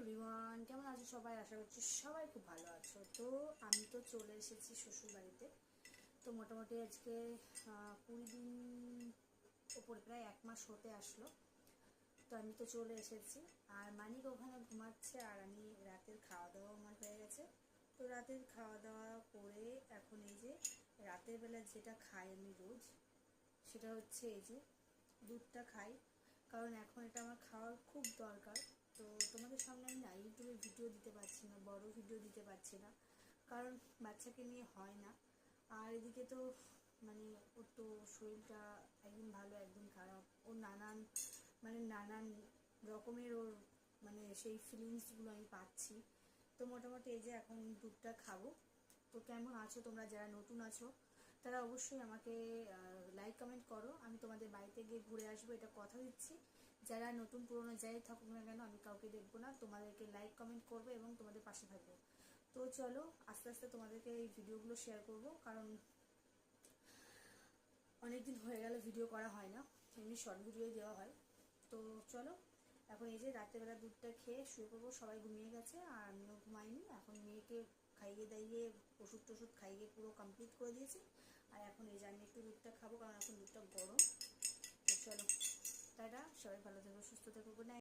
Everyone, কেমন আছো সবাই? আশা করছি সবাই খুব ভালো আছো। তো আমি তো চলে এসেছি শ্বশুর বাড়িতে। তো মোটামুটি আজকে 20 দিন ওপরে, প্রায় 1 মাস হতে আসলো। তো আমি তো চলে এসেছি, আর মানিক ওখানে ঘুমাচ্ছে, আর আমি রাতের খাওয়া দাওয়া আমার হয়ে গেছে। তো রাতের খাওয়া দাওয়া করে এখন এই যে রাতের বেলা যেটা খাই আমি রোজ, সেটা হচ্ছে এই যে দুধটা খাই, কারণ এখন এটা আমার খাওয়ার খুব দরকার। তো তোমাদের সামনে আমি না ইউটিউবে ভিডিও দিতে পারছি না, বড় ভিডিও দিতে পারছি না, কারণ বাচ্চাকে নিয়ে হয় না। আর এদিকে তো মানে ওর তো শরীরটা একদিন ভালো একদিন খারাপ, ওর নানান রকমের ওর সেই ফিলিংসগুলো আমি পাচ্ছি। তো মোটামুটি এই যে এখন দুধটা খাবো। তো কেমন আছো তোমরা? যারা নতুন আছো তারা অবশ্যই আমাকে লাইক কমেন্ট করো। আমি তোমাদের বাড়িতে গিয়ে ঘুরে আসবো, এটা কথা দিচ্ছি। যারা নতুন পুরনো যাই থাকুক না কেন, আমি কাউকে দেখবো না, তোমাদেরকে লাইক কমেন্ট করবো এবং তোমাদের পাশে থাকবো। তো চলো আস্তে আস্তে তোমাদেরকে এই ভিডিওগুলো শেয়ার করবো, কারণ অনেকদিন হয়ে গেল ভিডিও করা হয় না, এমনি শর্ট ভিডিওই দেওয়া হয়। তো চলো, এখন এই যে রাত্রেবেলা দুধটা খেয়ে শুয়ে পড়বো। সবাই ঘুমিয়ে গেছে আর আমিও ঘুমাইনি। এখন মেয়েকে খাইয়ে দাইয়ে ওষুধ টষুধ খাইয়ে পুরো কমপ্লিট করে দিয়েছি। আর এখন এই যে আমি একটু দুধটা খাবো, কারণ এখন দুধটা গরম। তো চলো, টাটা, সবাই ভালো থেকো, সুস্থ থেকো, গুড নাইট।